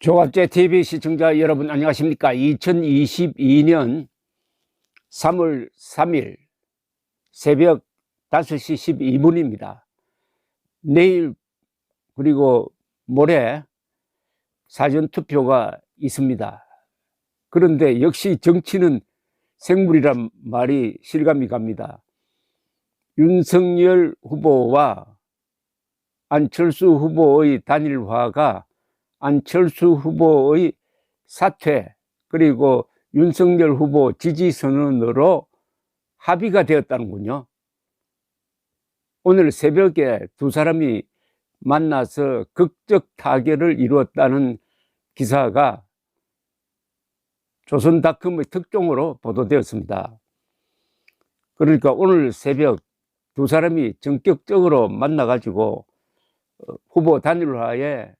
조갑제 TV 시청자 여러분 안녕하십니까? 2022년 3월 3일 새벽 5시 12분입니다. 내일 그리고 모레 사전투표가 있습니다. 그런데 역시 정치는 생물이란 말이 실감이 갑니다. 윤석열 후보와 안철수 후보의 단일화가 안철수 후보의 사퇴 그리고 윤석열 후보 지지 선언으로 합의가 되었다는군요. 오늘 새벽에 두 사람이 만나서 극적 타결을 이루었다는 기사가 조선닷컴의 특종으로 보도되었습니다. 그러니까 오늘 새벽 두 사람이 전격적으로 만나가지고 후보 단일화에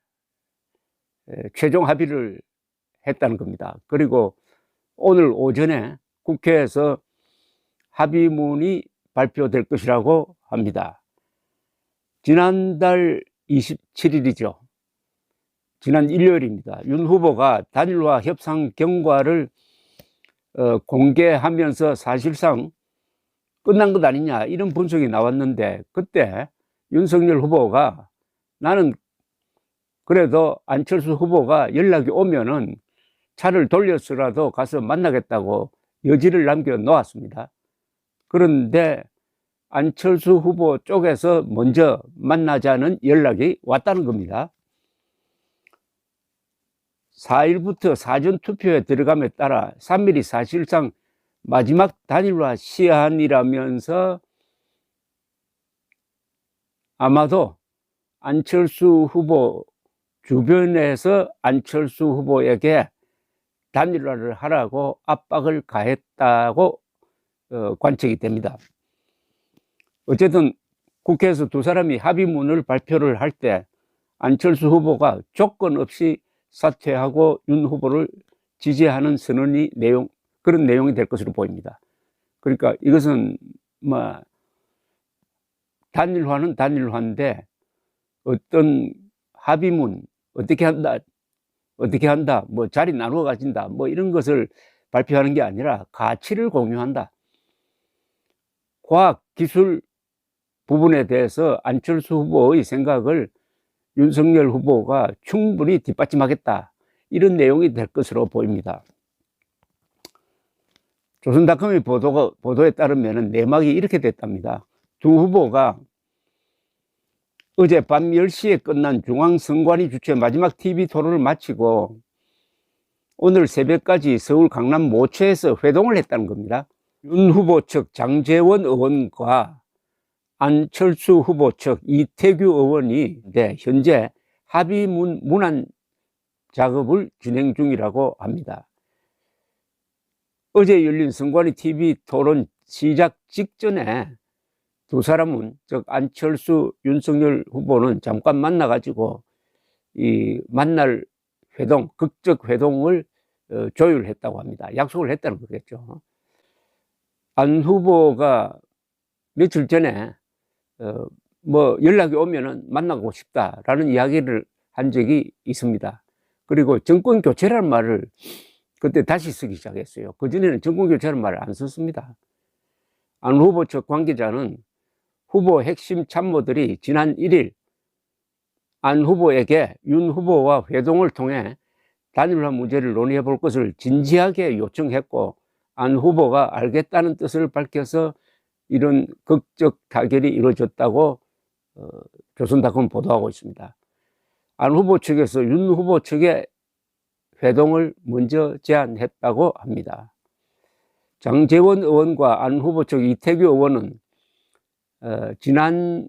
최종 합의를 했다는 겁니다. 그리고 오늘 오전에 국회에서 합의문이 발표될 것이라고 합니다. 지난달 27일이죠. 지난 일요일입니다. 윤 후보가 단일화 협상 경과를 공개하면서 사실상 끝난 것 아니냐 이런 분석이 나왔는데, 그때 윤석열 후보가 나는 그래도 안철수 후보가 연락이 오면은 차를 돌려서라도 가서 만나겠다고 여지를 남겨 놓았습니다. 그런데 안철수 후보 쪽에서 먼저 만나자는 연락이 왔다는 겁니다. 4일부터 사전투표에 들어감에 따라 3일이 사실상 마지막 단일화 시한이라면서 아마도 안철수 후보 주변에서 안철수 후보에게 단일화를 하라고 압박을 가했다고 관측이 됩니다. 어쨌든 국회에서 두 사람이 합의문을 발표를 할 때 안철수 후보가 조건 없이 사퇴하고 윤 후보를 지지하는 그런 내용이 될 것으로 보입니다. 그러니까 이것은 단일화는 단일화인데 어떤 합의문 어떻게 한다, 뭐 자리 나누어 가진다, 뭐 이런 것을 발표하는 게 아니라 가치를 공유한다. 과학 기술 부분에 대해서 안철수 후보의 생각을 윤석열 후보가 충분히 뒷받침하겠다, 이런 내용이 될 것으로 보입니다. 조선닷컴의 보도에 따르면 내막이 이렇게 됐답니다. 두 후보가 어제 밤 10시에 끝난 중앙선관위 주최 마지막 TV 토론을 마치고 오늘 새벽까지 서울 강남 모처에서 회동을 했다는 겁니다. 윤 후보 측 장제원 의원과 안철수 후보 측 이태규 의원이 현재 합의문 문안 작업을 진행 중이라고 합니다. 어제 열린 선관위 TV 토론 시작 직전에 두 사람은, 즉 안철수, 윤석열 후보는 잠깐 만나가지고 이 만날 회동, 극적 회동을 조율했다고 합니다. 약속을 했다는 거겠죠. 안 후보가 며칠 전에 연락이 오면은 만나고 싶다라는 이야기를 한 적이 있습니다. 그리고 정권 교체라는 말을 그때 다시 쓰기 시작했어요. 그전에는 정권 교체라는 말을 안 썼습니다. 안 후보 측 관계자는 후보 핵심 참모들이 지난 1일 안 후보에게 윤 후보와 회동을 통해 단일화 문제를 논의해 볼 것을 진지하게 요청했고, 안 후보가 알겠다는 뜻을 밝혀서 이런 극적 타결이 이루어졌다고 조선닷컴은 보도하고 있습니다. 안 후보 측에서 윤 후보 측에 회동을 먼저 제안했다고 합니다. 장제원 의원과 안 후보 측 이태규 의원은 지난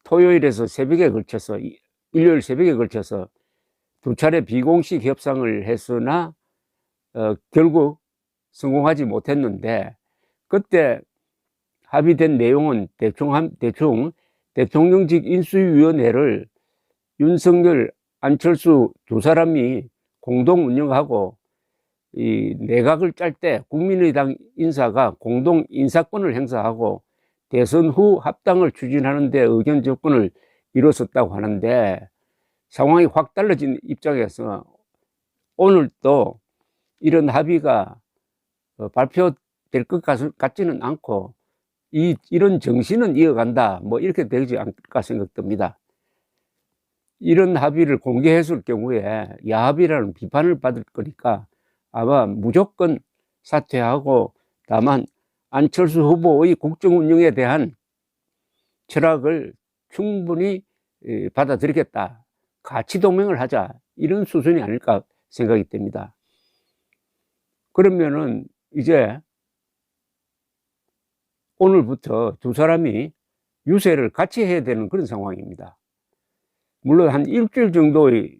토요일에서 일요일 새벽에 걸쳐서 두 차례 비공식 협상을 했으나 결국 성공하지 못했는데, 그때 합의된 내용은 대충 대통령직 인수위원회를 윤석열, 안철수 두 사람이 공동 운영하고, 이 내각을 짤 때 국민의당 인사가 공동 인사권을 행사하고 대선 후 합당을 추진하는 데 의견 접근을 이뤘었다고 하는데, 상황이 확 달라진 입장에서 오늘 또 이런 합의가 발표될 것 같지는 않고 이런 정신은 이어간다 뭐 이렇게 되지 않을까 생각됩니다. 이런 합의를 공개했을 경우에 야합이라는 비판을 받을 거니까 아마 무조건 사퇴하고 다만 안철수 후보의 국정 운영에 대한 철학을 충분히 받아들이겠다, 같이 동맹을 하자, 이런 수준이 아닐까 생각이 됩니다. 그러면은 이제 오늘부터 두 사람이 유세를 같이 해야 되는 그런 상황입니다. 물론 한 일주일 정도의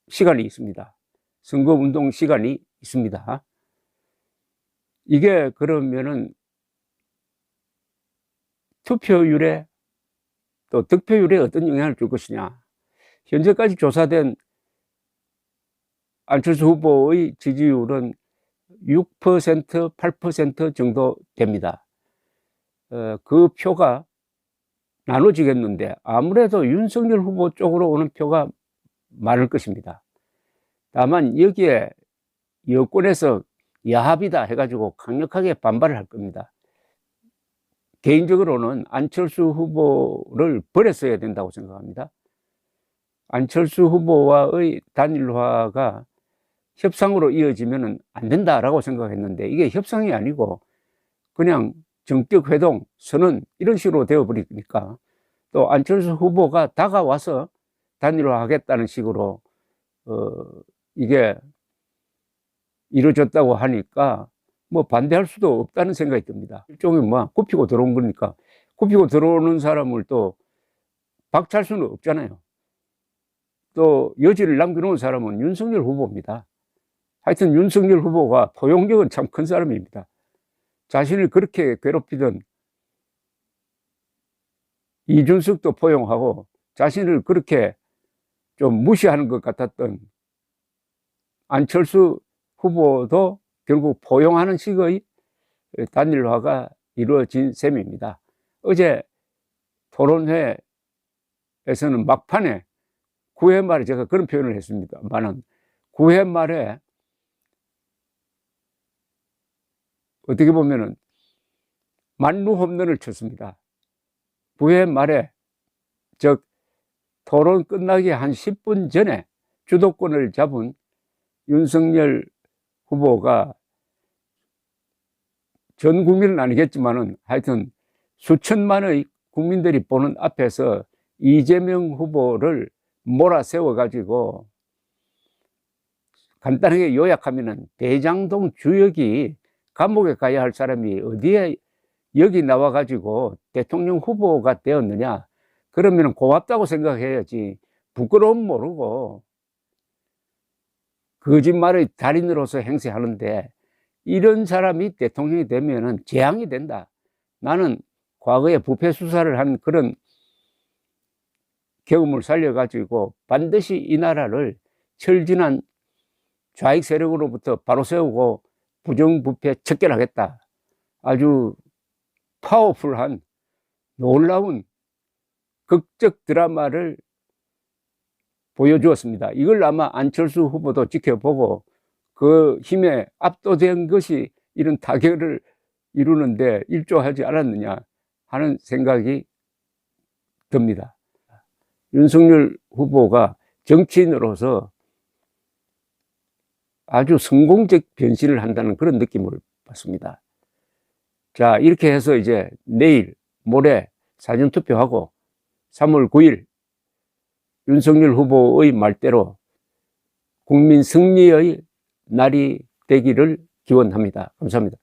시간이 있습니다. 선거운동 시간이 있습니다. 이게 그러면은 투표율에 또 득표율에 어떤 영향을 줄 것이냐. 현재까지 조사된 안철수 후보의 지지율은 6%, 8% 정도 됩니다. 그 표가 나눠지겠는데 아무래도 윤석열 후보 쪽으로 오는 표가 많을 것입니다. 다만 여기에 여권에서 야합이다 해가지고 강력하게 반발을 할 겁니다. 개인적으로는 안철수 후보를 버렸어야 된다고 생각합니다. 안철수 후보와의 단일화가 협상으로 이어지면 안 된다라고 생각했는데 이게 협상이 아니고 그냥 정격 회동, 선언 이런 식으로 되어버리니까 또 안철수 후보가 다가와서 단일화하겠다는 식으로 이게 이루어졌다고 하니까 뭐 반대할 수도 없다는 생각이 듭니다. 일종의 뭐 굽히고 들어온 거니까 굽히고 들어오는 사람을 또 박차할 수는 없잖아요. 또 여지를 남겨놓은 사람은 윤석열 후보입니다. 하여튼 윤석열 후보가 포용력은 참 큰 사람입니다. 자신을 그렇게 괴롭히던 이준석도 포용하고 자신을 그렇게 좀 무시하는 것 같았던 안철수 후보도 결국 포용하는 식의 단일화가 이루어진 셈입니다. 어제 토론회에서는 막판에 9회 말에 제가 그런 표현을 했습니다만은 9회 말에 어떻게 보면은 만루 홈런을 쳤습니다. 9회 말에 즉 토론 끝나기 한 10분 전에 주도권을 잡은 윤석열 후보가 전 국민은 아니겠지만은 하여튼 수천만의 국민들이 보는 앞에서 이재명 후보를 몰아세워 가지고 간단하게 요약하면은 대장동 주역이 감옥에 가야 할 사람이 어디에 여기 나와 가지고 대통령 후보가 되었느냐. 그러면 고맙다고 생각해야지 부끄러움 모르고 거짓말의 달인으로서 행세하는데 이런 사람이 대통령이 되면은 재앙이 된다. 나는 과거에 부패 수사를 한 그런 경험을 살려가지고 반드시 이 나라를 철진한 좌익 세력으로부터 바로 세우고 부정부패 척결하겠다. 아주 파워풀한 놀라운 극적 드라마를 보여주었습니다. 이걸 아마 안철수 후보도 지켜보고 그 힘에 압도된 것이 이런 타결을 이루는데 일조하지 않았느냐 하는 생각이 듭니다. 윤석열 후보가 정치인으로서 아주 성공적 변신을 한다는 그런 느낌을 받습니다. 자, 이렇게 해서 이제 내일, 모레 사전투표하고 3월 9일 윤석열 후보의 말대로 국민 승리의 날이 되기를 기원합니다. 감사합니다.